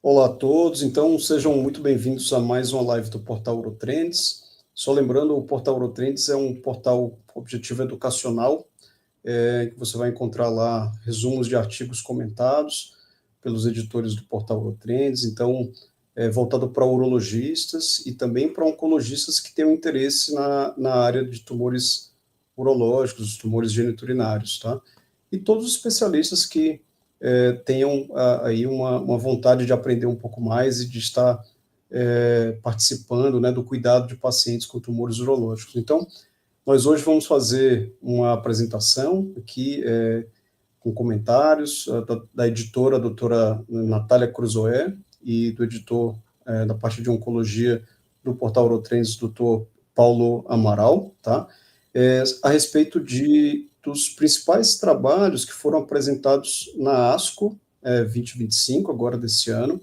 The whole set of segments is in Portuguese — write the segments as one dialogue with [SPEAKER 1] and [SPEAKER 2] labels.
[SPEAKER 1] Olá a todos, então sejam muito bem-vindos a mais uma live do Portal Eurotrends. Só lembrando, o Portal Eurotrends é um portal com objetivo educacional, que você vai encontrar lá resumos de artigos comentados pelos editores do Portal Eurotrends, então é voltado para urologistas e também para oncologistas que tenham interesse na área de tumores urológicos, tumores geniturinários, tá? E todos os especialistas que tenham aí uma vontade de aprender um pouco mais e de estar participando, né, do cuidado de pacientes com tumores urológicos. Então, nós hoje vamos fazer uma apresentação aqui com comentários da editora, a doutora Natália Cruzoé, e do editor da parte de oncologia do Portal Eurotrends, doutor Paulo Amaral, tá? A respeito dos principais trabalhos que foram apresentados na ASCO 2025, agora desse ano,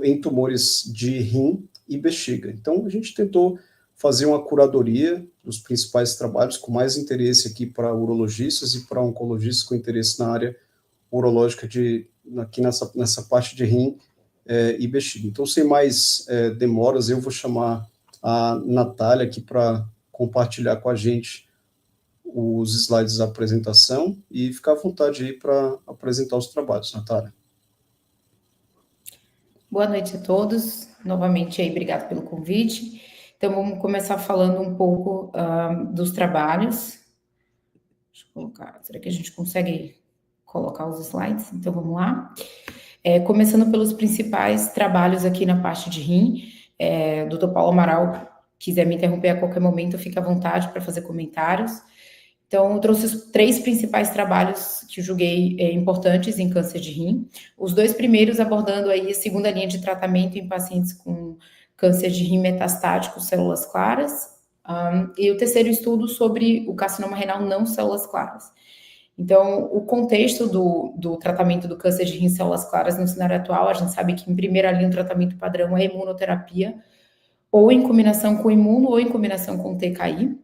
[SPEAKER 1] em tumores de rim e bexiga. Então, a gente tentou fazer uma curadoria dos principais trabalhos com mais interesse aqui para urologistas e para oncologistas com interesse na área urológica aqui nessa parte de rim e bexiga. Então, sem mais demoras, eu vou chamar a Natália aqui para compartilhar com a gente os slides da apresentação e ficar à vontade aí para apresentar os trabalhos, Natália.
[SPEAKER 2] Boa noite a todos. Novamente, aí, obrigado pelo convite. Então, vamos começar falando um pouco dos trabalhos. Deixa eu colocar, será que a gente consegue colocar os slides? Então, vamos lá. Começando pelos principais trabalhos aqui na parte de rim. Dr. Paulo Amaral, quiser me interromper a qualquer momento, fica à vontade para fazer comentários. Então, eu trouxe os 3 principais trabalhos que eu julguei importantes em câncer de rim. Os 2 primeiros abordando aí a segunda linha de tratamento em pacientes com câncer de rim metastático, células claras, e o terceiro estudo sobre o carcinoma renal não células claras. Então, o contexto do tratamento do câncer de rim células claras no cenário atual, a gente sabe que em primeira linha o tratamento padrão é imunoterapia, ou em combinação com imuno, ou em combinação com TKI.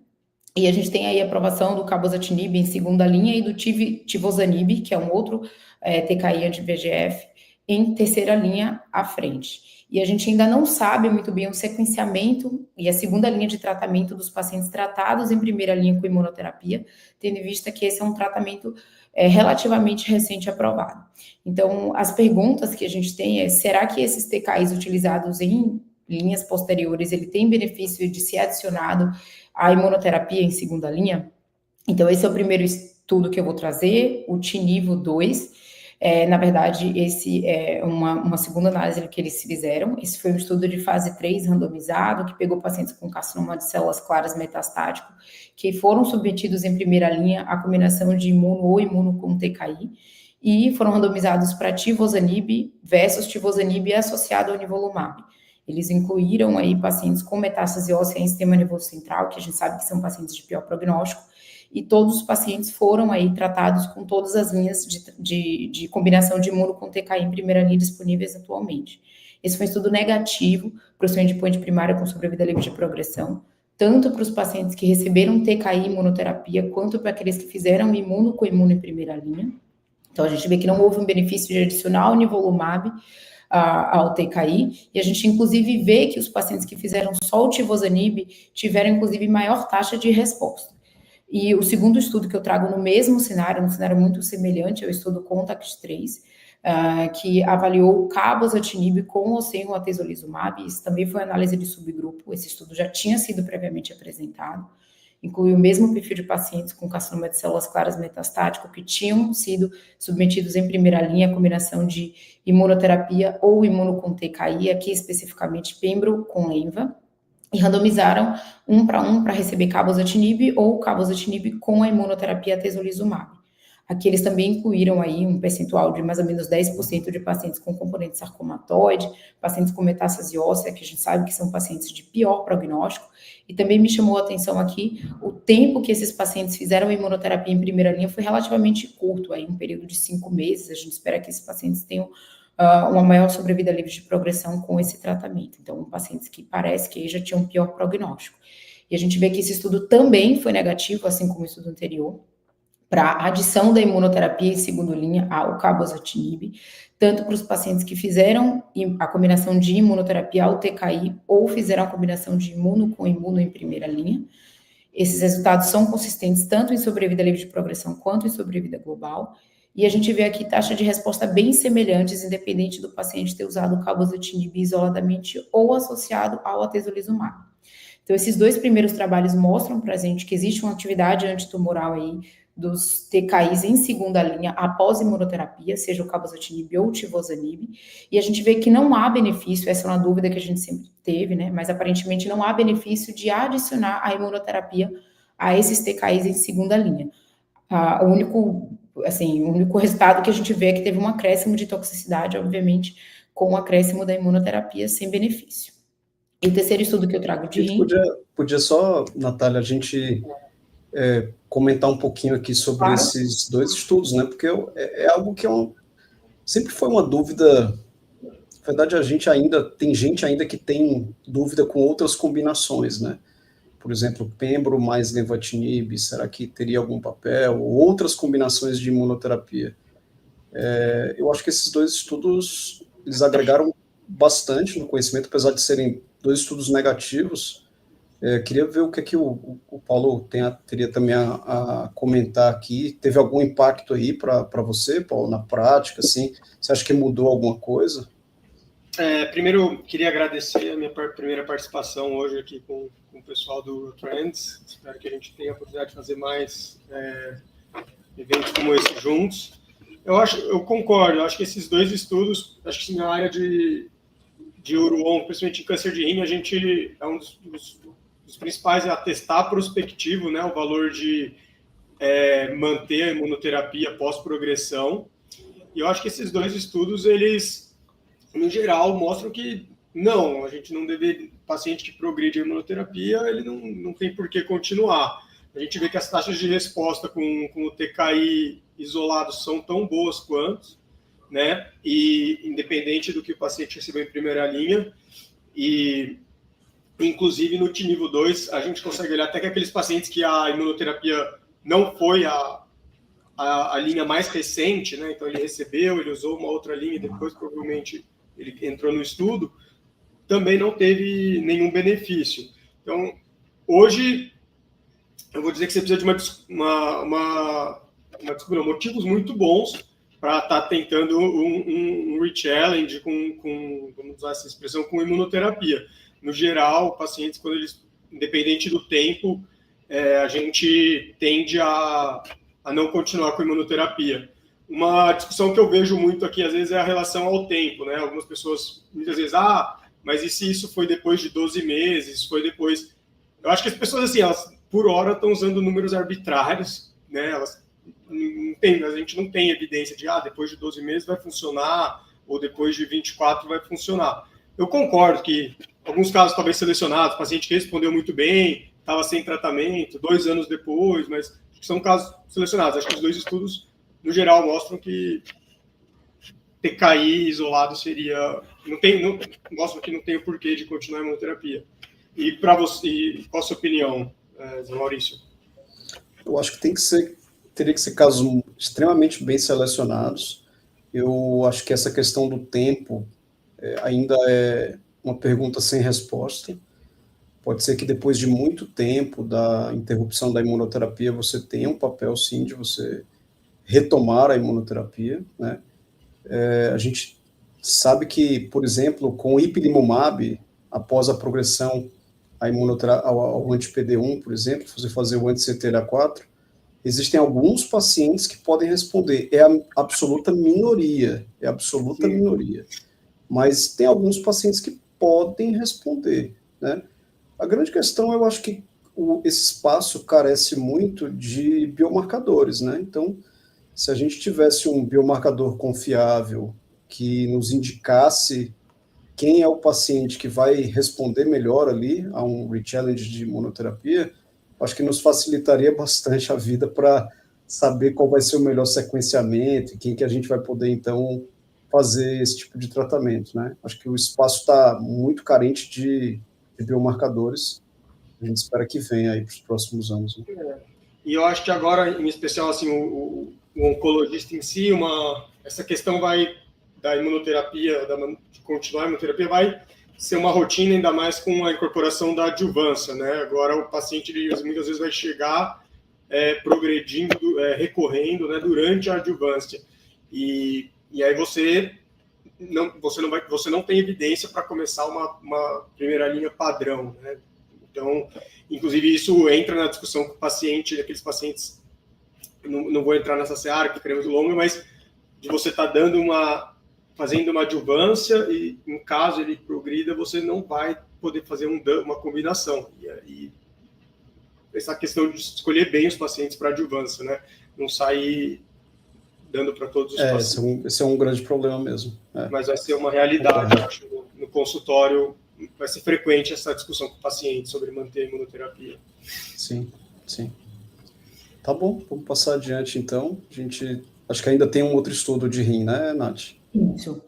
[SPEAKER 2] E a gente tem aí a aprovação do cabozantinib em segunda linha e do tivozanib, que é um outro TKI anti-VEGF, em terceira linha à frente. E a gente ainda não sabe muito bem o sequenciamento e a segunda linha de tratamento dos pacientes tratados em primeira linha com imunoterapia, tendo em vista que esse é um tratamento relativamente recente aprovado. Então, as perguntas que a gente tem será que esses TKIs utilizados em linhas posteriores, ele tem benefício de ser adicionado à imunoterapia em segunda linha? Então, esse é o primeiro estudo que eu vou trazer, o TiNivo 2. Na verdade, esse é uma segunda análise que eles fizeram. Esse foi um estudo de fase 3 randomizado, que pegou pacientes com carcinoma de células claras metastático, que foram submetidos em primeira linha à combinação de imuno ou imuno com TKI, e foram randomizados para tivozanib versus tivozanib associado ao nivolumab. Eles incluíram aí pacientes com metástase óssea em sistema nervoso central, que a gente sabe que são pacientes de pior prognóstico, e todos os pacientes foram aí tratados com todas as linhas de combinação de imuno com TKI em primeira linha disponíveis atualmente. Esse foi um estudo negativo para o seu endpoint primário com sobrevida livre de progressão, tanto para os pacientes que receberam TKI imunoterapia, quanto para aqueles que fizeram imuno com imuno em primeira linha. Então, a gente vê que não houve um benefício de adicionar o nivolumab ao TKI, e a gente inclusive vê que os pacientes que fizeram só o tivozanib tiveram inclusive maior taxa de resposta. E o segundo estudo que eu trago no mesmo cenário, um cenário muito semelhante, é o estudo CONTACT-3, que avaliou o cabozantinib com ou sem o atezolizumab. Isso também foi análise de subgrupo, esse estudo já tinha sido previamente apresentado, inclui o mesmo perfil de pacientes com carcinoma de células claras metastático que tinham sido submetidos em primeira linha à combinação de imunoterapia ou imuno com TKI, aqui especificamente pembro com lenva, e randomizaram 1 para receber cabozantinib ou cabozantinib com a imunoterapia atezolizumab. Aqui eles também incluíram aí um percentual de mais ou menos 10% de pacientes com componente sarcomatoide, pacientes com metástase óssea, que a gente sabe que são pacientes de pior prognóstico, e também me chamou a atenção aqui o tempo que esses pacientes fizeram a imunoterapia em primeira linha foi relativamente curto, aí um período de 5 meses, a gente espera que esses pacientes tenham uma maior sobrevida livre de progressão com esse tratamento. Então, pacientes que parece que já tinham pior prognóstico. E a gente vê que esse estudo também foi negativo, assim como o estudo anterior, para adição da imunoterapia em segunda linha ao cabozantinib, tanto para os pacientes que fizeram a combinação de imunoterapia ao TKI ou fizeram a combinação de imuno com imuno em primeira linha. Esses resultados são consistentes tanto em sobrevida livre de progressão quanto em sobrevida global. E a gente vê aqui taxa de resposta bem semelhantes, independente do paciente ter usado o cabozantinib isoladamente ou associado ao atezolizumab. Então, esses 2 primeiros trabalhos mostram para a gente que existe uma atividade antitumoral aí dos TKIs em segunda linha após imunoterapia, seja o cabozantinib ou o tivozanib, e a gente vê que não há benefício, essa é uma dúvida que a gente sempre teve, né, mas aparentemente não há benefício de adicionar a imunoterapia a esses TKIs em segunda linha. O único resultado que a gente vê é que teve um acréscimo de toxicidade, obviamente, com o acréscimo da imunoterapia sem benefício. E o terceiro estudo que eu trago de rim...
[SPEAKER 1] Podia só, Natália, a gente comentar um pouquinho aqui sobre esses 2 estudos, né? Porque é algo que sempre foi uma dúvida. Na verdade, tem gente ainda que tem dúvida com outras combinações, né? Por exemplo, pembro mais lenvatinib, será que teria algum papel? Ou outras combinações de imunoterapia. Eu acho que esses 2 estudos, eles agregaram bastante no conhecimento, apesar de serem 2 estudos negativos. Queria ver o que o Paulo teria também a comentar aqui. Teve algum impacto aí para você, Paulo, na prática? Assim, você acha que mudou alguma coisa?
[SPEAKER 3] Primeiro, queria agradecer a minha primeira participação hoje aqui com o pessoal do Trends. Espero que a gente tenha a oportunidade de fazer mais eventos como esse juntos. Eu concordo, eu acho que esses 2 estudos, acho que na área de URO, principalmente em câncer de rim, a gente é um dos principais a testar prospectivo, né, o valor de manter a imunoterapia pós-progressão. E eu acho que esses 2 estudos, eles, no geral, mostram que não, a gente não deve, paciente que progride a imunoterapia, ele não tem por que continuar. A gente vê que as taxas de resposta com o TKI isolado são tão boas quanto, né? E independente do que o paciente recebeu em primeira linha, e inclusive no nível 2, a gente consegue olhar até que aqueles pacientes que a imunoterapia não foi a linha mais recente, né? Então ele usou uma outra linha e depois provavelmente ele entrou no estudo, também não teve nenhum benefício. Então, hoje, eu vou dizer que você precisa de motivos muito bons para estar tentando um re-challenge vamos usar essa expressão, com imunoterapia. No geral, pacientes, quando eles, independente do tempo, a gente tende a não continuar com a imunoterapia. Uma discussão que eu vejo muito aqui, às vezes, é a relação ao tempo, né? Algumas pessoas, muitas vezes, mas e se isso foi depois de 12 meses, foi depois... Eu acho que as pessoas, assim, elas, por hora, estão usando números arbitrários, né? A gente não tem evidência de, depois de 12 meses vai funcionar, ou depois de 24 vai funcionar. Eu concordo que, em alguns casos, talvez selecionados, paciente que respondeu muito bem, estava sem tratamento, 2 anos depois, mas são casos selecionados. Acho que os 2 estudos, no geral, mostram que TKI isolado seria... mostram que não tem o porquê de continuar a imunoterapia. E para você, qual a sua opinião, Zé Maurício?
[SPEAKER 1] Eu acho que teria que ser casos extremamente bem selecionados. Eu acho que essa questão do tempo ainda é uma pergunta sem resposta. Pode ser que depois de muito tempo da interrupção da imunoterapia, você tenha um papel, sim, de você retomar a imunoterapia, né? A gente sabe que, por exemplo, com o ipilimumab, após a progressão ao anti-PD1, por exemplo, você fazer o anti-CTLA-4, existem alguns pacientes que podem responder. É a absoluta minoria, Mas tem alguns pacientes que podem responder, né? A grande questão, eu acho que esse espaço carece muito de biomarcadores, né? Então, se a gente tivesse um biomarcador confiável que nos indicasse quem é o paciente que vai responder melhor ali a um re-challenge de imunoterapia, acho que nos facilitaria bastante a vida para saber qual vai ser o melhor sequenciamento e quem que a gente vai poder, então, fazer esse tipo de tratamento, né? Acho que o espaço está muito carente de biomarcadores. A gente espera que venha aí para os próximos anos. Né?
[SPEAKER 3] E eu acho que agora, em especial, assim, o oncologista em si, essa questão da imunoterapia, de continuar a imunoterapia, vai ser uma rotina, ainda mais com a incorporação da adjuvância, né? Agora o paciente muitas vezes vai chegar progredindo, recorrendo, né, durante a adjuvância. E aí você não tem evidência para começar uma primeira linha padrão, né? Então, inclusive, isso entra na discussão com o paciente, aqueles pacientes, não vou entrar nessa seara, que é muito longa, mas de você estar fazendo uma adjuvância e, no caso, ele progrida, você não vai poder fazer uma combinação. E essa questão de escolher bem os pacientes para adjuvância, né? Não sair dando para todos os pacientes.
[SPEAKER 1] Esse é um grande problema mesmo.
[SPEAKER 3] Mas vai ser uma realidade, eu acho, no consultório. Vai ser frequente essa discussão com o paciente sobre manter a imunoterapia.
[SPEAKER 1] Sim. Tá bom, vamos passar adiante, então. Acho que ainda tem um outro estudo de rim, né, Nath?
[SPEAKER 2] Isso.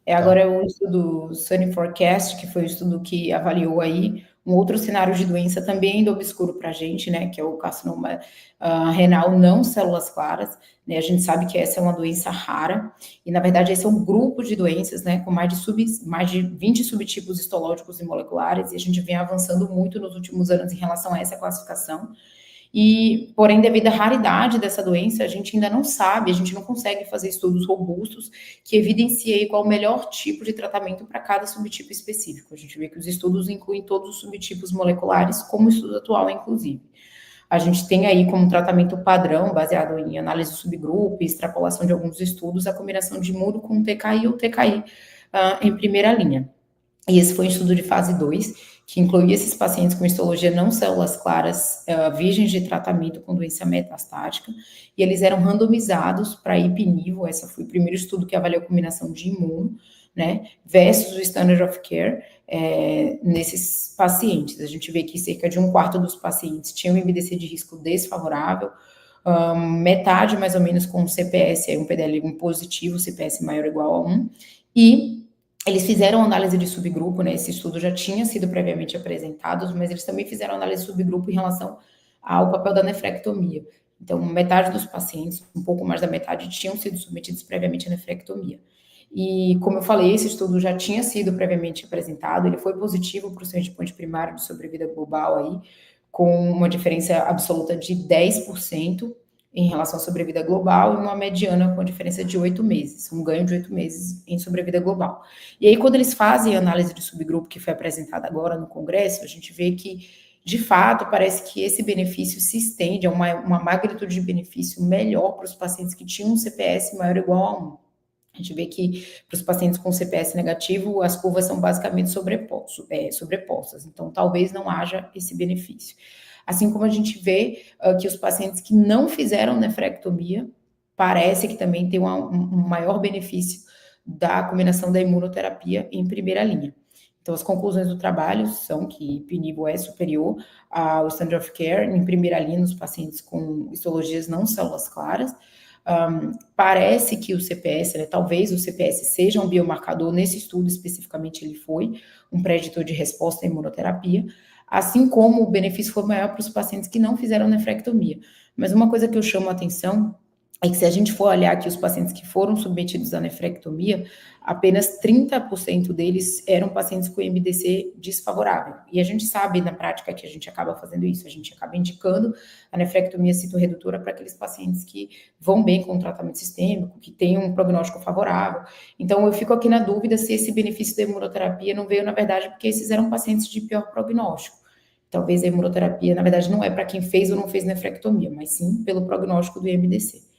[SPEAKER 2] Agora é o estudo Sunny Forecast, que foi o estudo que avaliou aí um outro cenário de doença também ainda obscuro para a gente, né, que é o carcinoma renal não células claras, né, a gente sabe que essa é uma doença rara, e na verdade esse é um grupo de doenças, né, com mais de 20 subtipos histológicos e moleculares, e a gente vem avançando muito nos últimos anos em relação a essa classificação, e, porém, devido à raridade dessa doença, a gente ainda não sabe, a gente não consegue fazer estudos robustos que evidenciem qual o melhor tipo de tratamento para cada subtipo específico. A gente vê que os estudos incluem todos os subtipos moleculares, como o estudo atual, inclusive. A gente tem aí como tratamento padrão, baseado em análise de subgrupo e extrapolação de alguns estudos, a combinação de imuno com TKI ou TKI em primeira linha. E esse foi um estudo de fase 2, que incluía esses pacientes com histologia não células claras, virgens de tratamento com doença metastática, e eles eram randomizados para IPNIVO, esse foi o primeiro estudo que avaliou a combinação de imuno, né, versus o standard of care nesses pacientes. A gente vê que cerca de 1/4 dos pacientes tinham MDC de risco desfavorável, metade mais ou menos com CPS, um PDL1 positivo, CPS maior ou igual a 1, e eles fizeram análise de subgrupo, né? Esse estudo já tinha sido previamente apresentado, mas eles também fizeram análise de subgrupo em relação ao papel da nefrectomia. Então, metade dos pacientes, um pouco mais da metade, tinham sido submetidos previamente à nefrectomia. E, como eu falei, esse estudo já tinha sido previamente apresentado, ele foi positivo para o seu endpoint primário de sobrevida global aí, com uma diferença absoluta de 10%, em relação à sobrevida global, e uma mediana com a diferença de 8 meses, um ganho de 8 meses em sobrevida global. E aí, quando eles fazem a análise de subgrupo, que foi apresentada agora no Congresso, a gente vê que, de fato, parece que esse benefício se estende a uma magnitude de benefício melhor para os pacientes que tinham um CPS maior ou igual a 1. A gente vê que, para os pacientes com CPS negativo, as curvas são basicamente sobrepostas, então talvez não haja esse benefício. Assim como a gente vê que os pacientes que não fizeram nefrectomia, parece que também tem um maior benefício da combinação da imunoterapia em primeira linha. Então, as conclusões do trabalho são que IPNIVO é superior ao standard of care em primeira linha nos pacientes com histologias não células claras. Parece que o CPS, né, talvez o CPS seja um biomarcador, nesse estudo especificamente ele foi um preditor de resposta à imunoterapia, assim como o benefício foi maior para os pacientes que não fizeram nefrectomia. Mas uma coisa que eu chamo a atenção é que se a gente for olhar aqui os pacientes que foram submetidos à nefrectomia, apenas 30% deles eram pacientes com MDC desfavorável. E a gente sabe na prática que a gente acaba fazendo isso, a gente acaba indicando a nefrectomia citoredutora para aqueles pacientes que vão bem com o tratamento sistêmico, que têm um prognóstico favorável. Então eu fico aqui na dúvida se esse benefício da imunoterapia não veio, na verdade, porque esses eram pacientes de pior prognóstico. Talvez a imunoterapia, na verdade, não é para quem fez ou não fez nefrectomia, mas sim pelo prognóstico do MDC.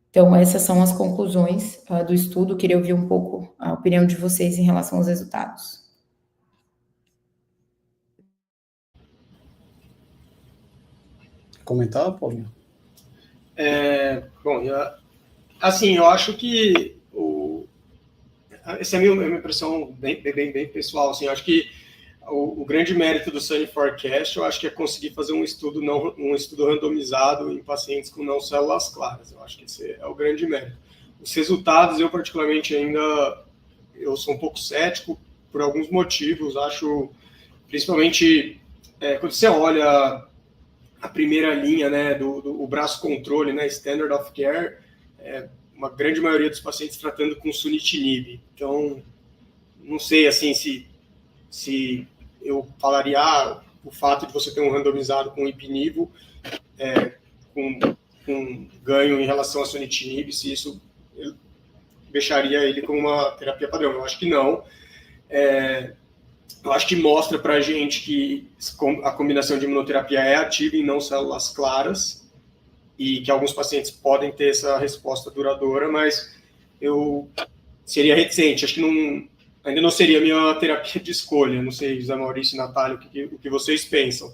[SPEAKER 2] Então, essas são as conclusões do estudo. Queria ouvir um pouco a opinião de vocês em relação aos resultados.
[SPEAKER 1] Comentar, Paulinho?
[SPEAKER 3] Bom, assim, eu acho que essa é a minha impressão bem pessoal. Assim, eu acho que o grande mérito do Sunny Forecast, eu acho que é conseguir fazer um estudo randomizado em pacientes com não células claras. Eu acho que esse é o grande mérito. Os resultados, eu particularmente eu sou um pouco cético por alguns motivos. Acho, principalmente, quando você olha a primeira linha, né, do braço controle, né, standard of care, uma grande maioria dos pacientes tratando com sunitinib. Então, não sei assim se eu falaria o fato de você ter um randomizado com ipinivo com ganho em relação a sunitinib, se isso deixaria ele como uma terapia padrão. Eu acho que não. Eu acho que mostra para a gente que a combinação de imunoterapia é ativa em não células claras e que alguns pacientes podem ter essa resposta duradoura, mas eu seria reticente. Acho que ainda não seria a minha terapia de escolha. Não sei, José Maurício e Natália, o que vocês pensam.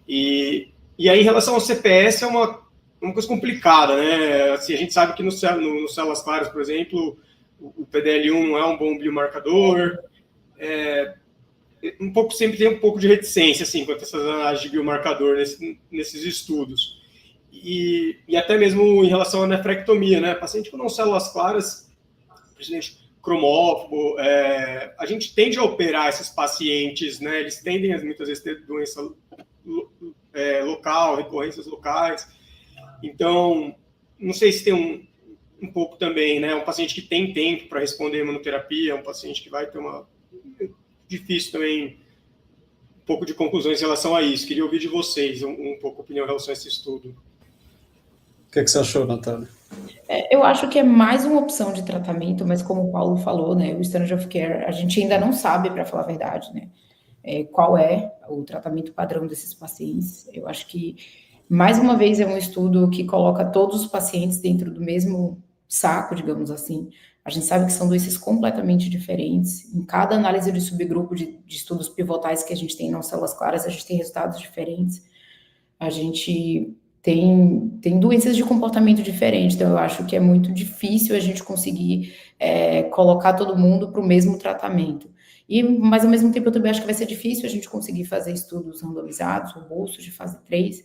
[SPEAKER 3] E aí, em relação ao CPS, é uma coisa complicada, né? Assim, a gente sabe que no células claras, por exemplo, o PDL1 não é um bom biomarcador. Sempre tem um pouco de reticência, assim, quanto a essas análises de biomarcador nesses estudos. E até mesmo em relação à nefrectomia, né? Paciente com não células claras, principalmente cromófobo, a gente tende a operar esses pacientes, né? Eles tendem muitas vezes a ter doença local, recorrências locais. Então, não sei se tem um pouco também, né? Um paciente que tem tempo para responder a imunoterapia, um paciente que vai ter difícil também, um pouco de conclusões em relação a isso. Queria ouvir de vocês um pouco a opinião em relação a esse estudo.
[SPEAKER 1] O que você achou, Natália?
[SPEAKER 2] Eu acho que é mais uma opção de tratamento, mas como o Paulo falou, né, o standard of care, a gente ainda não sabe, para falar a verdade, né, qual é o tratamento padrão desses pacientes. Eu acho que, mais uma vez, é um estudo que coloca todos os pacientes dentro do mesmo saco, digamos assim. A gente sabe que são doenças completamente diferentes. Em cada análise de subgrupo de estudos pivotais que a gente tem nas células claras, a gente tem resultados diferentes. A gente tem doenças de comportamento diferente, então eu acho que é muito difícil a gente conseguir colocar todo mundo para o mesmo tratamento. Mas, ao mesmo tempo, eu também acho que vai ser difícil a gente conseguir fazer estudos randomizados, robustos, de fase 3,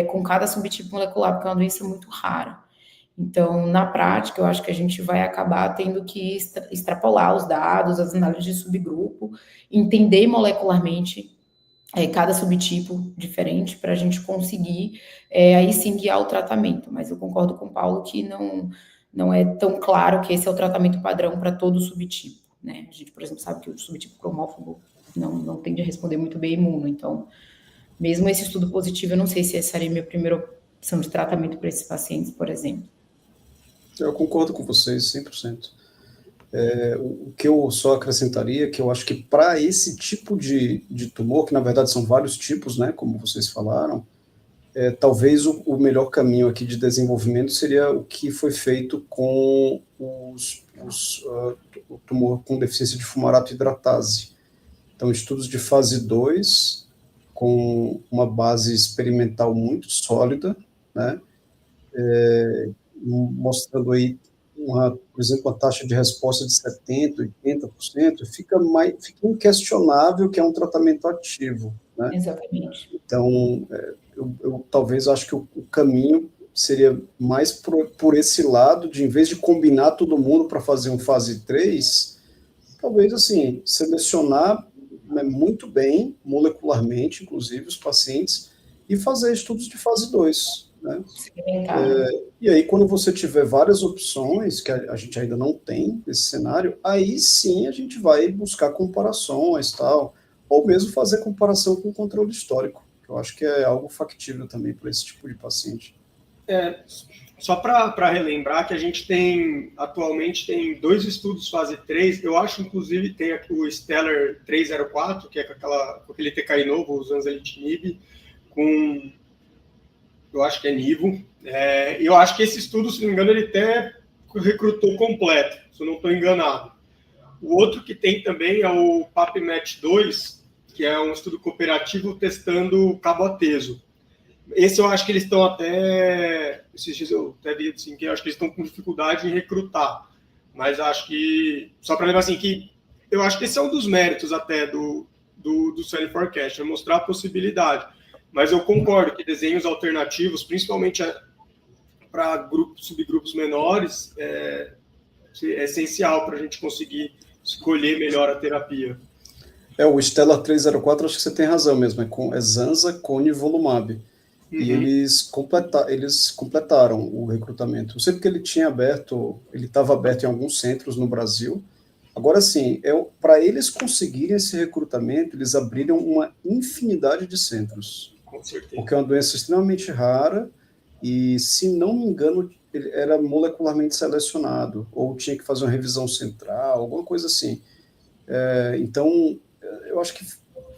[SPEAKER 2] com cada subtipo molecular, porque é uma doença muito rara. Então, na prática, eu acho que a gente vai acabar tendo que extrapolar os dados, as análises de subgrupo, entender molecularmente cada subtipo diferente para a gente conseguir aí sim guiar o tratamento. Mas eu concordo com o Paulo que não é tão claro que esse é o tratamento padrão para todo subtipo, né? A gente, por exemplo, sabe que o subtipo cromófobo não tende a responder muito bem imuno. Então, mesmo esse estudo positivo, eu não sei se essa seria a minha primeira opção de tratamento para esses pacientes, por exemplo.
[SPEAKER 1] Eu concordo com vocês 100%. O que eu só acrescentaria é que eu acho que para esse tipo de tumor, que na verdade são vários tipos, né, como vocês falaram, talvez o melhor caminho aqui de desenvolvimento seria o que foi feito com o tumor com deficiência de fumarato hidratase. Então, estudos de fase 2, com uma base experimental muito sólida, né, mostrando aí, por exemplo, uma taxa de resposta de 70%, 80%, fica inquestionável que é um tratamento ativo, né?
[SPEAKER 2] Exatamente.
[SPEAKER 1] Então, eu talvez acho que o caminho seria mais por esse lado, de em vez de combinar todo mundo para fazer um fase 3, talvez, assim, selecionar muito bem, molecularmente, inclusive, os pacientes, e fazer estudos de fase 2, né? E aí, quando você tiver várias opções, que a gente ainda não tem nesse cenário, aí sim a gente vai buscar comparações, tal, ou mesmo fazer comparação com o controle histórico, que eu acho que é algo factível também para esse tipo de paciente.
[SPEAKER 3] Só para relembrar que a gente atualmente tem 2 estudos fase 3, eu acho, inclusive, tem aqui o Stellar 304, que é com aquele TKI novo, o zanzalitinib, com... eu acho que é Nivo. Eu acho que esse estudo, se não me engano, ele até recrutou completo, se eu não estou enganado. O outro que tem também é o PAPMET2, que é um estudo cooperativo testando cabo-ateso. Esse eu acho que eles estão até... esses dias eu até vi assim, que eu acho que eles estão com dificuldade em recrutar. Mas acho que... só para lembrar assim, que eu acho que esse é um dos méritos até do Cell Forecast, é mostrar a possibilidade. Mas eu concordo que desenhos alternativos, principalmente para subgrupos menores, é essencial para a gente conseguir escolher melhor a terapia.
[SPEAKER 1] O Stellar 304, acho que você tem razão mesmo, é Zanza, Cone e Volumab. e eles completaram o recrutamento. Eu sei porque ele estava aberto em alguns centros no Brasil. Agora, sim, para eles conseguirem esse recrutamento, eles abriram uma infinidade de centros.
[SPEAKER 3] Com certeza.
[SPEAKER 1] Porque é uma doença extremamente rara e, se não me engano, ele era molecularmente selecionado, ou tinha que fazer uma revisão central, alguma coisa assim. Então, eu acho que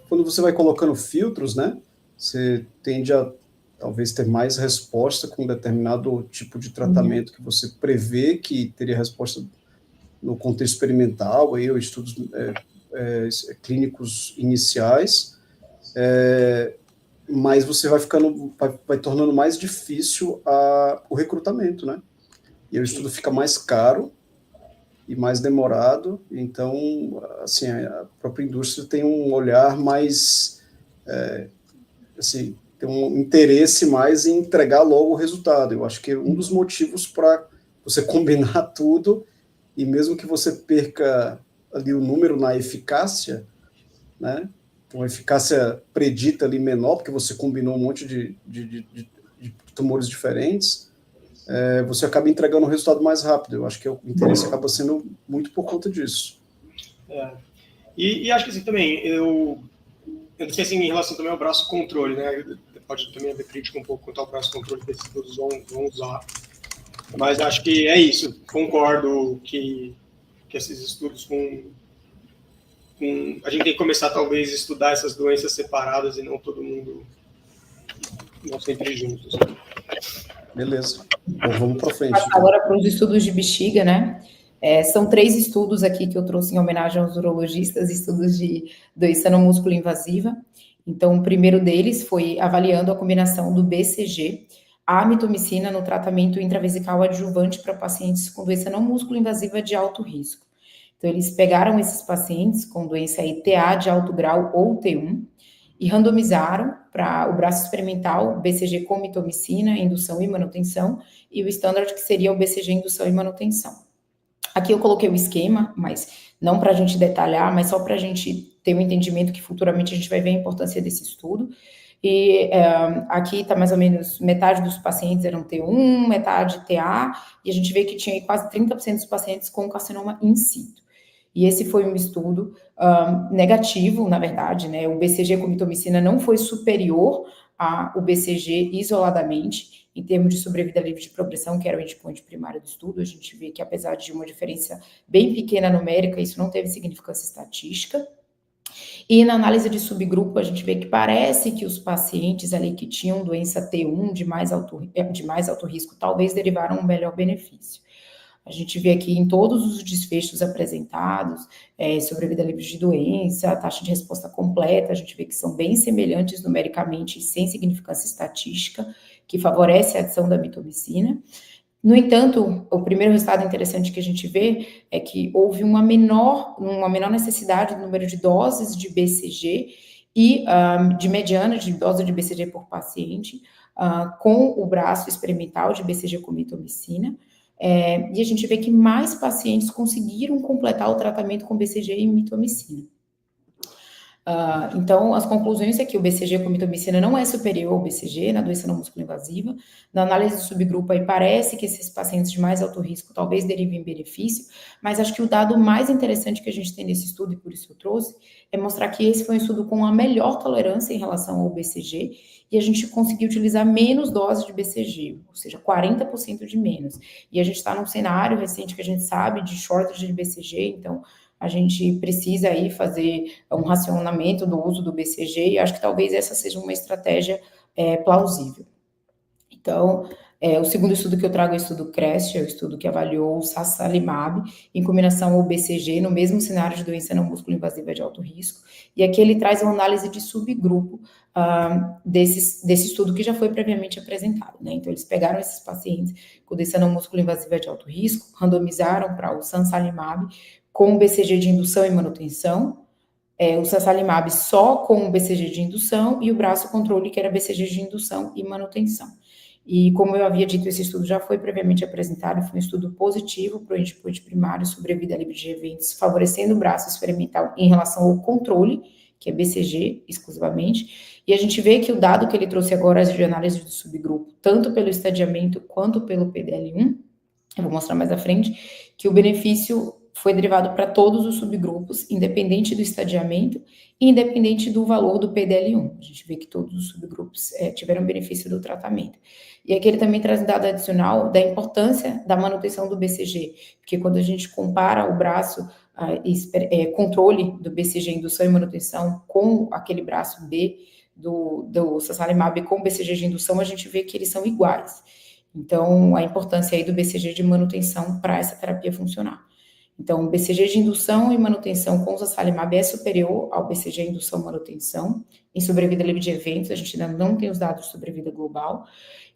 [SPEAKER 1] quando você vai colocando filtros, né, você tende a talvez ter mais resposta com um determinado tipo de tratamento que você prevê que teria resposta no contexto experimental, aí, ou estudos clínicos iniciais, mas você vai tornando mais difícil o recrutamento, né? E o estudo fica mais caro e mais demorado, então, assim, a própria indústria tem um olhar mais, assim, tem um interesse mais em entregar logo o resultado. Eu acho que um dos motivos para você combinar tudo, e mesmo que você perca ali o número na eficácia, né, uma eficácia predita ali menor, porque você combinou um monte de tumores diferentes, você acaba entregando um resultado mais rápido. Eu acho que o interesse acaba sendo muito por conta disso.
[SPEAKER 3] E acho que assim também, eu não sei assim, em relação também ao braço controle, né? Pode também haver crítica um pouco quanto ao braço controle que esses estudos vão usar. Mas acho que é isso. Concordo que esses estudos a gente tem que começar talvez a estudar essas doenças separadas e não todo mundo, não sempre juntos.
[SPEAKER 1] Beleza. Bom, vamos para frente.
[SPEAKER 2] Passar agora para os estudos de bexiga, né? São 3 estudos aqui que eu trouxe em homenagem aos urologistas, estudos de doença não músculo invasiva. Então, o primeiro deles foi avaliando a combinação do BCG, a mitomicina no tratamento intravesical adjuvante para pacientes com doença não músculo invasiva de alto risco. Então, eles pegaram esses pacientes com doença TA de alto grau ou T1 e randomizaram para o braço experimental BCG com mitomicina, indução e manutenção, e o standard que seria o BCG indução e manutenção. Aqui eu coloquei o esquema, mas não para a gente detalhar, mas só para a gente ter um entendimento que futuramente a gente vai ver a importância desse estudo. E aqui está mais ou menos metade dos pacientes eram T1, metade TA, e a gente vê que tinha quase 30% dos pacientes com carcinoma in situ. E esse foi um estudo negativo, na verdade, né? O BCG com mitomicina não foi superior ao BCG isoladamente, em termos de sobrevida livre de progressão, que era o endpoint primário do estudo. A gente vê que, apesar de uma diferença bem pequena numérica, isso não teve significância estatística. E na análise de subgrupo, a gente vê que parece que os pacientes ali que tinham doença T1 de mais alto risco, talvez derivaram um melhor benefício. A gente vê aqui em todos os desfechos apresentados, sobrevida livre de doença, taxa de resposta completa, a gente vê que são bem semelhantes numericamente e sem significância estatística, que favorece a adição da mitomicina. No entanto, o primeiro resultado interessante que a gente vê é que houve uma menor necessidade do número de doses de BCG e de mediana de dose de BCG por paciente com o braço experimental de BCG com mitomicina. E a gente vê que mais pacientes conseguiram completar o tratamento com BCG e mitomicina. Então, as conclusões é que o BCG com mitomicina não é superior ao BCG na doença não músculo invasiva. Na análise do subgrupo, aí parece que esses pacientes de mais alto risco talvez derivem benefício, mas acho que o dado mais interessante que a gente tem nesse estudo, e por isso eu trouxe, é mostrar que esse foi um estudo com a melhor tolerância em relação ao BCG, e a gente conseguiu utilizar menos doses de BCG, ou seja, 40% de menos. E a gente está num cenário recente que a gente sabe de shortage de BCG, então a gente precisa aí fazer um racionamento do uso do BCG, e acho que talvez essa seja uma estratégia plausível. Então, o segundo estudo que eu trago é o estudo CREST, é o estudo que avaliou o sasalimab em combinação ao BCG no mesmo cenário de doença não músculo invasiva de alto risco, e aqui ele traz uma análise de subgrupo desse estudo que já foi previamente apresentado, né? Então, eles pegaram esses pacientes com doença não músculo invasiva de alto risco, randomizaram para o sasalimab com o BCG de indução e manutenção, o sasalimab só com o BCG de indução e o braço controle, que era BCG de indução e manutenção. E como eu havia dito, esse estudo já foi previamente apresentado, foi um estudo positivo para o endpoint primário sobrevida livre de eventos, favorecendo o braço experimental em relação ao controle, que é BCG exclusivamente, E a gente vê que o dado que ele trouxe agora de análise de subgrupo, tanto pelo estadiamento quanto pelo PDL1, eu vou mostrar mais à frente, que o benefício foi derivado para todos os subgrupos, independente do estadiamento e independente do valor do PDL1. A gente vê que todos os subgrupos tiveram benefício do tratamento. E aqui ele também traz um dado adicional da importância da manutenção do BCG, porque quando a gente compara o braço controle do BCG, indução e manutenção, com aquele braço B do sasalimab com o BCG de indução, a gente vê que eles são iguais. Então, a importância aí do BCG de manutenção para essa terapia funcionar. Então, o BCG de indução e manutenção com o sasalimab é superior ao BCG indução e manutenção em sobrevida livre de eventos. A gente ainda não tem os dados de sobrevida global,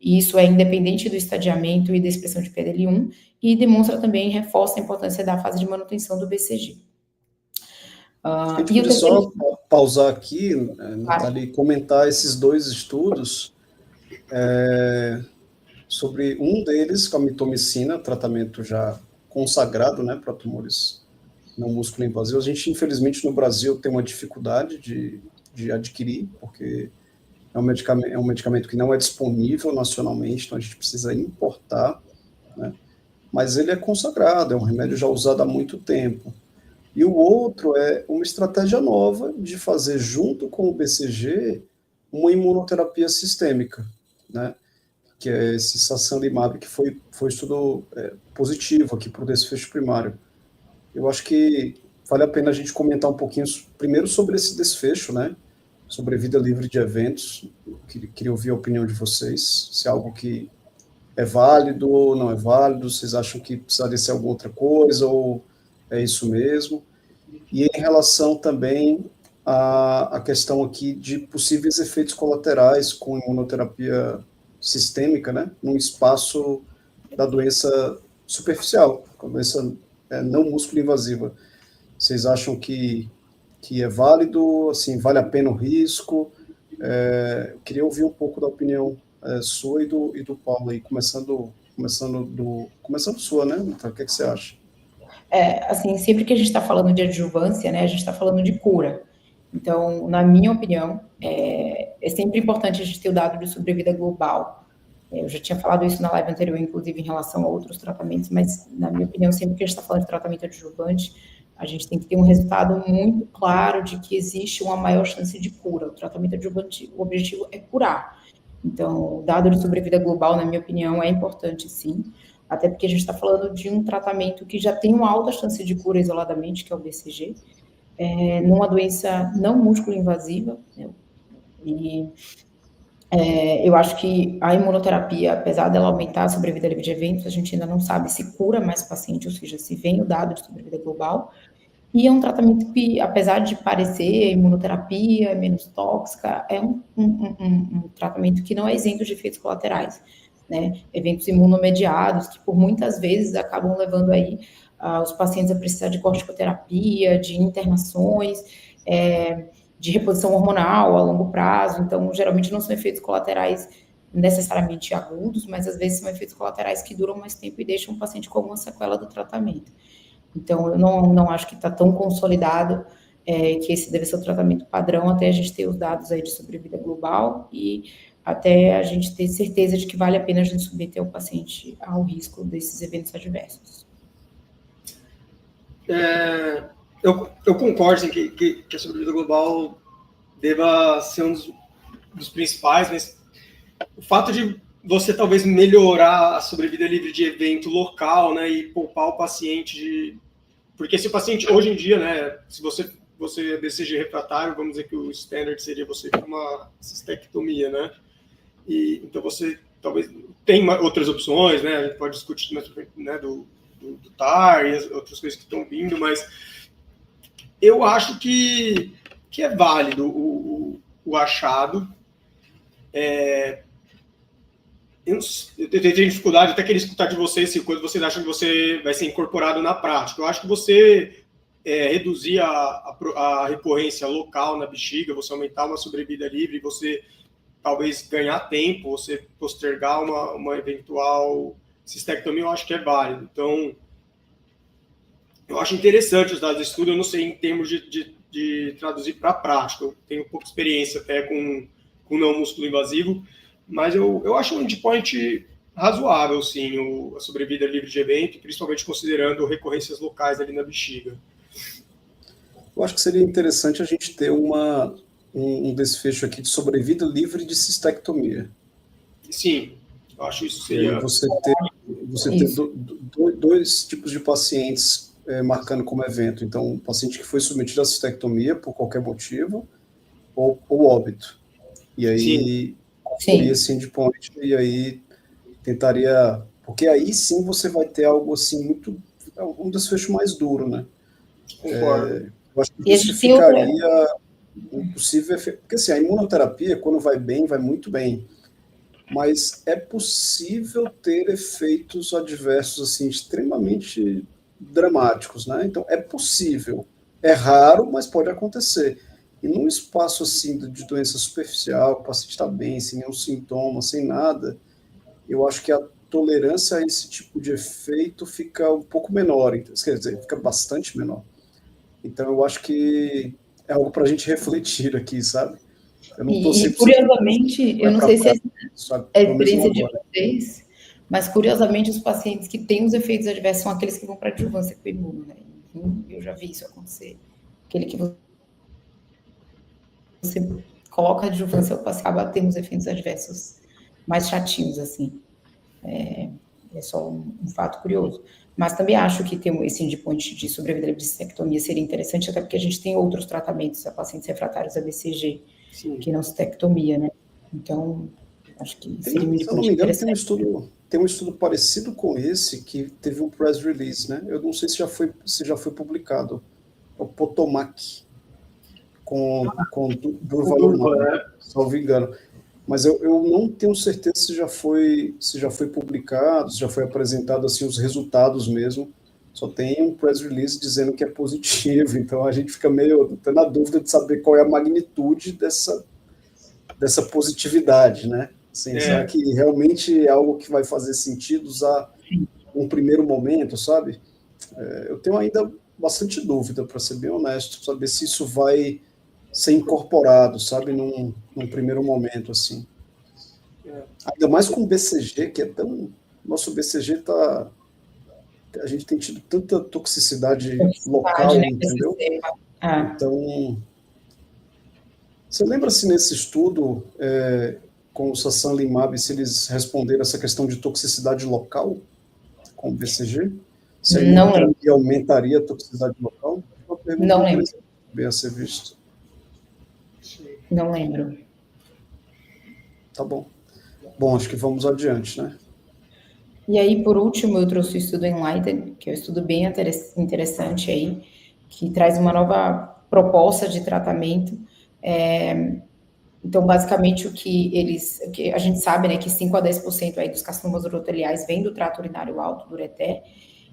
[SPEAKER 2] e isso é independente do estadiamento e da expressão de PDL1, e demonstra também, reforça a importância da fase de manutenção do BCG.
[SPEAKER 1] A gente pode só pausar aqui, Nathalie, e comentar esses dois estudos, sobre um deles, com a mitomicina, tratamento já consagrado, né, para tumores não músculo invasivos. A gente, infelizmente, no Brasil tem uma dificuldade de adquirir, porque é um medicamento que não é disponível nacionalmente, então a gente precisa importar, né? Mas ele é consagrado, é um remédio já usado há muito tempo. E o outro é uma estratégia nova de fazer, junto com o BCG, uma imunoterapia sistêmica, né? Que é esse sasanlimab, que foi estudo positivo aqui para o desfecho primário. Eu acho que vale a pena a gente comentar um pouquinho, primeiro, sobre esse desfecho, né? Sobre vida livre de eventos. Queria ouvir a opinião de vocês, se é algo que é válido ou não é válido, vocês acham que precisaria ser alguma outra coisa, ou é isso mesmo? E em relação também à questão aqui de possíveis efeitos colaterais com imunoterapia sistêmica, né, num espaço da doença superficial, com a doença não músculo invasiva. Vocês acham que é válido, assim, vale a pena o risco? Eu queria ouvir um pouco da opinião sua e do Paulo aí, começando sua, né? Então, o que você acha?
[SPEAKER 2] Assim, sempre que a gente está falando de adjuvância, né, a gente está falando de cura. Então, na minha opinião, é sempre importante a gente ter o dado de sobrevida global. Eu já tinha falado isso na live anterior, inclusive, em relação a outros tratamentos, mas, na minha opinião, sempre que a gente está falando de tratamento adjuvante, a gente tem que ter um resultado muito claro de que existe uma maior chance de cura. O tratamento adjuvante, o objetivo é curar. Então, o dado de sobrevida global, na minha opinião, é importante, sim, até porque a gente está falando de um tratamento que já tem uma alta chance de cura isoladamente, que é o BCG, numa doença não músculo invasiva, né? E eu acho que a imunoterapia, apesar dela aumentar a sobrevida livre de eventos, a gente ainda não sabe se cura mais paciente, ou seja, se vem o dado de sobrevida global. E é um tratamento que, apesar de parecer imunoterapia, menos tóxica, é um tratamento que não é isento de efeitos colaterais, né? Eventos imunomediados, que por muitas vezes acabam levando aí os pacientes a precisar de corticoterapia, de internações, de reposição hormonal a longo prazo. Então, geralmente não são efeitos colaterais necessariamente agudos, mas às vezes são efeitos colaterais que duram mais tempo e deixam o paciente com alguma sequela do tratamento. Então, eu não acho que está tão consolidado que esse deve ser o tratamento padrão, até a gente ter os dados aí de sobrevida global e até a gente ter certeza de que vale a pena a gente submeter o paciente ao risco desses eventos adversos.
[SPEAKER 3] Eu concordo em que a sobrevida global deva ser um dos principais, mas o fato de você talvez melhorar a sobrevida livre de evento local, né, e poupar o paciente porque se o paciente, hoje em dia, né, se você é BCG refratário, vamos dizer que o standard seria você ter uma cistectomia, né? E então você talvez tem outras opções, né? A gente pode discutir mais, né, do TAR e as outras coisas que estão vindo, mas eu acho que é válido o achado. Eu tenho dificuldade, até queria escutar de vocês se quando vocês acham que você vai ser incorporado na prática. Eu acho que você reduzir a recorrência local na bexiga, você aumentar uma sobrevida livre, você talvez ganhar tempo, você postergar uma eventual cistectomia, eu acho que é válido. Então, eu acho interessante os dados de estudo, eu não sei em termos de traduzir para a prática. Eu tenho pouca experiência até com com não músculo invasivo, mas eu acho um endpoint razoável, sim, a sobrevida livre de evento, principalmente considerando recorrências locais ali na bexiga.
[SPEAKER 1] Eu acho que seria interessante a gente ter um desfecho aqui de sobrevida livre de cistectomia.
[SPEAKER 3] Sim, eu acho isso seria...
[SPEAKER 1] Você ter dois tipos de pacientes marcando como evento. Então, um paciente que foi submetido à cistectomia por qualquer motivo, ou óbito. E aí, seria esse endpoint, e aí tentaria... Porque aí sim você vai ter algo assim, um desfecho mais duro, né?
[SPEAKER 3] Concordo.
[SPEAKER 1] Eu acho que isso ficaria um possível efeito. Porque assim, a imunoterapia, quando vai bem, vai muito bem. Mas é possível ter efeitos adversos assim, extremamente dramáticos, né? Então, é possível. É raro, mas pode acontecer. E num espaço assim de doença superficial, o paciente está bem, sem nenhum sintoma, sem nada, eu acho que a tolerância a esse tipo de efeito fica um pouco menor, quer dizer, fica bastante menor. Então, eu acho que é algo para a gente refletir aqui, sabe? Eu não tô
[SPEAKER 2] e curiosamente, eu não sei se é a experiência de vocês, mas curiosamente os pacientes que têm os efeitos adversos são aqueles que vão para a adjuvância com imuno, né? Eu já vi isso acontecer. Aquele que você coloca a adjuvância, o paciente acaba tendo os efeitos adversos mais chatinhos, assim. É só um fato curioso. Mas também acho que ter esse endpoint de sobrevida de cistectomia seria interessante, até porque a gente tem outros tratamentos a pacientes refratários a BCG, que não cistectomia, né? Então, acho que seria um endpoint interessante.
[SPEAKER 1] Se eu não me engano, tem um estudo parecido com esse que teve um press release, né? Eu não sei se já foi publicado. É o Potomac, com Durvalumab, salvo engano. Mas eu não tenho certeza se já foi publicado, se já foi apresentado assim os resultados mesmo. Só tem um press release dizendo que é positivo, então a gente fica meio na dúvida de saber qual é a magnitude dessa positividade, né? Assim, será que realmente é algo que vai fazer sentido usar um primeiro momento, sabe? Eu tenho ainda bastante dúvida, para ser bem honesto, saber se isso vai ser incorporado, sabe, num primeiro momento, assim. Ainda mais com o BCG, que é tão... Nosso BCG tá... A gente tem tido tanta toxicidade local, né, entendeu? Então... Você lembra se nesse estudo, com o Sasanlimab, se eles responderam essa questão de toxicidade local com o BCG? Se a imunoterapia aumentaria a toxicidade local? É uma pergunta
[SPEAKER 2] não lembro.
[SPEAKER 1] Bem a ser vista.
[SPEAKER 2] Não lembro.
[SPEAKER 1] Tá bom. Bom, acho que vamos adiante, né?
[SPEAKER 2] E aí, por último, eu trouxe o estudo Enlighten, que é um estudo bem interessante aí, que traz uma nova proposta de tratamento. Então, basicamente, o que a gente sabe, né, que 5 a 10% aí dos carcinomas uroteliais vem do trato urinário alto, do ureter,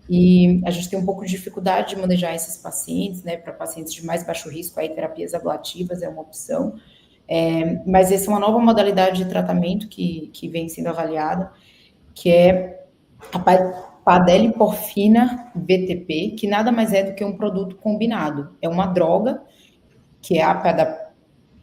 [SPEAKER 2] e a gente tem um pouco de dificuldade de manejar esses pacientes, né, para pacientes de mais baixo risco, aí terapias ablativas é uma opção, mas essa é uma nova modalidade de tratamento que vem sendo avaliada, que é a padeliporfina VTP, que nada mais é do que um produto combinado. É uma droga, que é a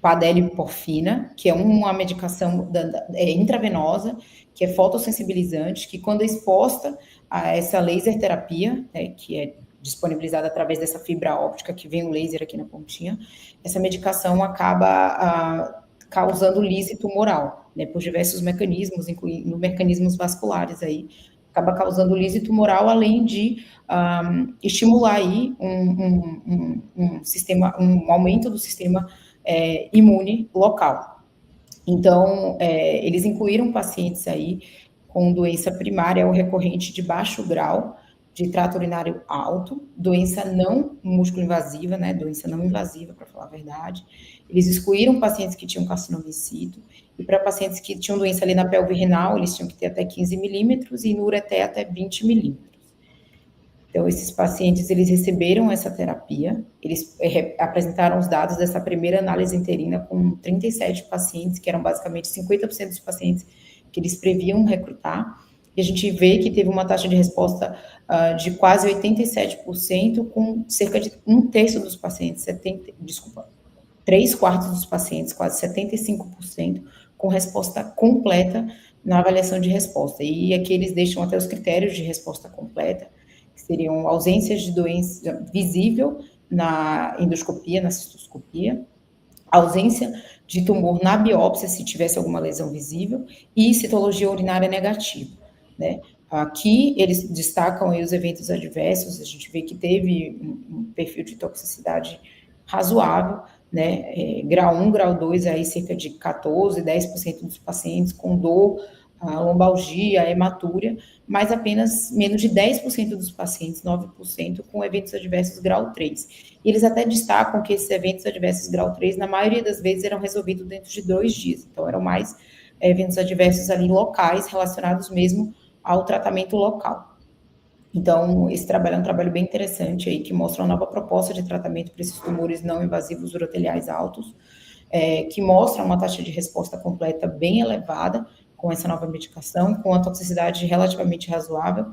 [SPEAKER 2] padeliporfina, que é uma medicação intravenosa, que é fotossensibilizante, que quando exposta a essa laser terapia, né, que é disponibilizada através dessa fibra óptica, que vem o laser aqui na pontinha, essa medicação acaba causando lise tumoral, né, por diversos mecanismos, incluindo mecanismos vasculares aí, acaba causando lise tumoral, além de estimular aí um aumento do sistema imune local. Então, eles incluíram pacientes aí com doença primária ou recorrente de baixo grau de trato urinário alto, doença não músculo invasiva, né, doença não invasiva, para falar a verdade. Eles excluíram pacientes que tinham carcinoma in situ, e para pacientes que tinham doença ali na pelve renal, eles tinham que ter até 15 milímetros, e no ureter até 20 milímetros. Então, esses pacientes, eles receberam essa terapia, eles apresentaram os dados dessa primeira análise interina com 37 pacientes, que eram basicamente 50% dos pacientes que eles previam recrutar, e a gente vê que teve uma taxa de resposta de quase 87%, com cerca de 1/3 dos pacientes, 3/4 dos pacientes, quase 75%, com resposta completa na avaliação de resposta. E aqui eles deixam até os critérios de resposta completa, que seriam ausências de doença visível na endoscopia, na cistoscopia, ausência de tumor na biópsia, se tivesse alguma lesão visível, e citologia urinária negativa, né? Aqui eles destacam aí os eventos adversos, a gente vê que teve um perfil de toxicidade razoável, né? Grau 1, grau 2, aí cerca de 14, 10% dos pacientes com dor, lombalgia, hematúria, mas apenas menos de 10% dos pacientes, 9%, com eventos adversos grau 3. E eles até destacam que esses eventos adversos grau 3, na maioria das vezes, eram resolvidos dentro de 2 dias. Então, eram mais eventos adversos ali locais, relacionados mesmo ao tratamento local. Então, esse trabalho é um trabalho bem interessante aí, que mostra uma nova proposta de tratamento para esses tumores não invasivos uroteliais altos, que mostra uma taxa de resposta completa bem elevada com essa nova medicação, com a toxicidade relativamente razoável.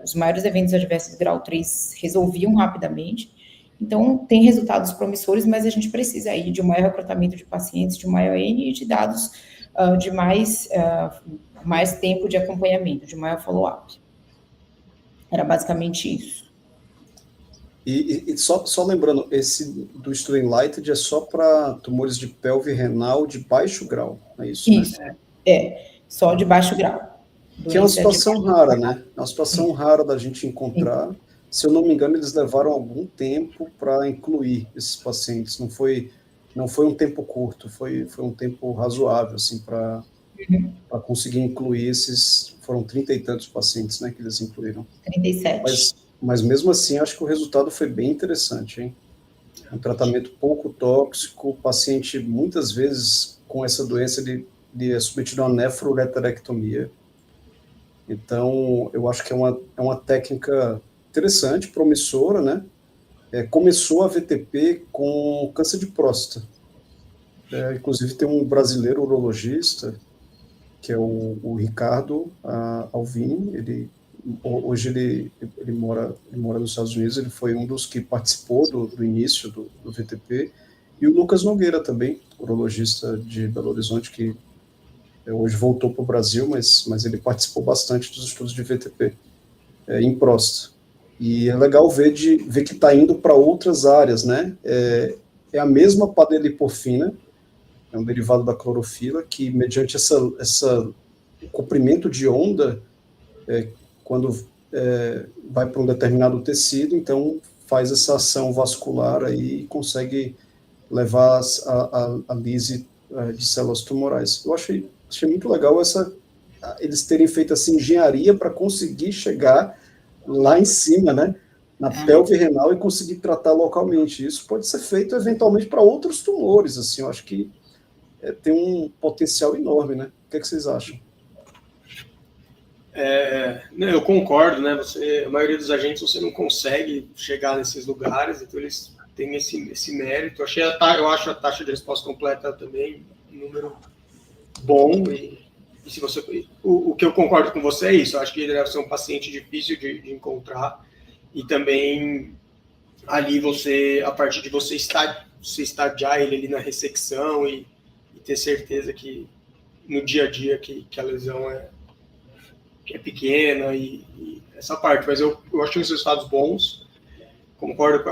[SPEAKER 2] Os maiores eventos adversos grau 3 resolviam rapidamente. Então, tem resultados promissores, mas a gente precisa aí de um maior recrutamento de pacientes, de um maior N e de dados de mais tempo de acompanhamento, de maior follow-up. Era basicamente isso.
[SPEAKER 1] E só lembrando, esse do Streamlighted é só para tumores de pelve renal de baixo grau, é isso?
[SPEAKER 2] Isso, né? Só de baixo grau.
[SPEAKER 1] Que é uma situação rara, né? É uma situação rara da gente encontrar. Sim. Se eu não me engano, eles levaram algum tempo para incluir esses pacientes. Não foi um tempo curto, foi um tempo razoável, assim, para conseguir incluir esses. Foram 30 e tantos pacientes, né, que eles incluíram.
[SPEAKER 2] 37.
[SPEAKER 1] Mas mesmo assim, acho que o resultado foi bem interessante, hein? Um tratamento pouco tóxico, o paciente, muitas vezes, com essa doença, ele é submetido a uma nefroureterectomia. Então, eu acho que é uma técnica interessante, promissora, né? Começou a VTP com câncer de próstata. Inclusive, tem um brasileiro urologista, que é o Ricardo Alvini. Hoje ele mora nos Estados Unidos, ele foi um dos que participou do início do VTP. E o Lucas Nogueira também, urologista de Belo Horizonte, que hoje voltou para o Brasil, mas ele participou bastante dos estudos de VTP em próstata. E é legal ver que está indo para outras áreas, né? É a mesma padeliporfina, é um derivado da clorofila, que mediante essa comprimento de onda, quando vai para um determinado tecido, então faz essa ação vascular aí e consegue levar a lise de células tumorais. Eu achei muito legal eles terem feito essa engenharia para conseguir chegar lá em cima, né, na pelve renal e conseguir tratar localmente. Isso pode ser feito eventualmente para outros tumores, assim, eu acho que tem um potencial enorme, né? O que vocês acham?
[SPEAKER 3] Eu concordo, né? A maioria dos agentes você não consegue chegar nesses lugares, então eles têm esse mérito. Eu acho a taxa de resposta completa também um número bom, e se você, o que eu concordo com você é isso. Eu acho que ele deve ser um paciente difícil de encontrar, e também ali a partir de você estadiar ele ali na ressecção e ter certeza que no dia a dia que a lesão é pequena e essa parte. Mas eu acho os resultados bons, concordo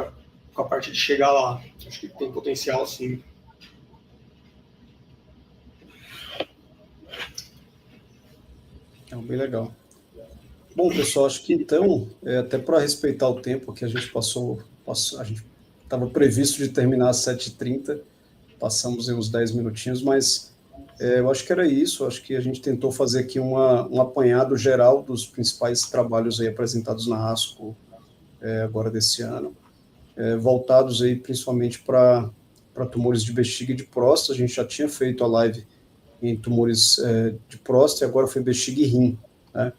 [SPEAKER 3] com a parte de chegar lá. Acho que tem potencial, sim.
[SPEAKER 1] Bem legal. Bom, pessoal, acho que então, até para respeitar o tempo que a gente passou, a gente estava previsto de terminar às 7h30, passamos uns 10 minutinhos, mas eu acho que era isso. Acho que a gente tentou fazer aqui um apanhado geral dos principais trabalhos aí apresentados na ASCO agora desse ano, voltados aí principalmente para tumores de bexiga e de próstata. A gente já tinha feito a live em tumores de próstata, e agora foi bexiga e rim, né?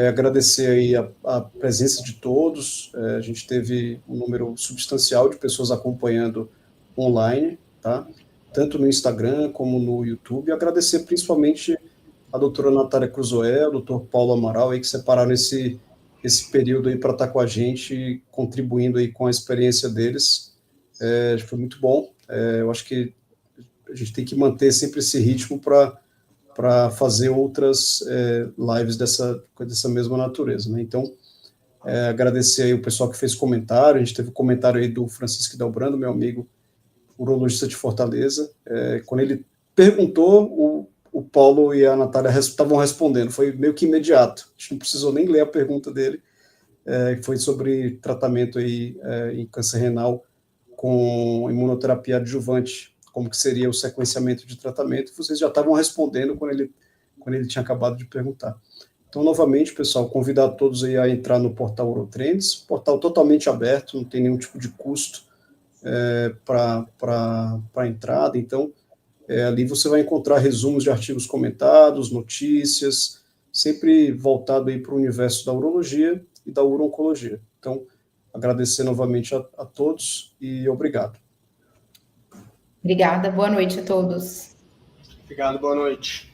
[SPEAKER 1] Agradecer aí a presença de todos. A gente teve um número substancial de pessoas acompanhando online, tá? Tanto no Instagram como no YouTube. Agradecer principalmente a doutora Natália Cruzoé, o doutor Paulo Amaral, aí, que separaram esse período aí para estar com a gente, contribuindo aí com a experiência deles Acho que foi muito bom. Eu acho que a gente tem que manter sempre esse ritmo para fazer outras lives dessa mesma natureza, né? Então, agradecer aí o pessoal que fez comentário. A gente teve um comentário aí do Francisco Dalbrando, meu amigo urologista de Fortaleza. Quando ele perguntou, o Paulo e a Natália estavam respondendo, foi meio que imediato, a gente não precisou nem ler a pergunta dele, que foi sobre tratamento aí, em câncer renal com imunoterapia adjuvante, como que seria o sequenciamento de tratamento, vocês já estavam respondendo quando ele tinha acabado de perguntar. Então, novamente, pessoal, convidar todos aí a entrar no portal Urotrends, portal totalmente aberto, não tem nenhum tipo de custo para a entrada. Então, ali você vai encontrar resumos de artigos comentados, notícias, sempre voltado aí para o universo da urologia e da uro-oncologia. Então, agradecer novamente a todos e obrigado.
[SPEAKER 2] Obrigada, boa noite a todos.
[SPEAKER 3] Obrigado, boa noite.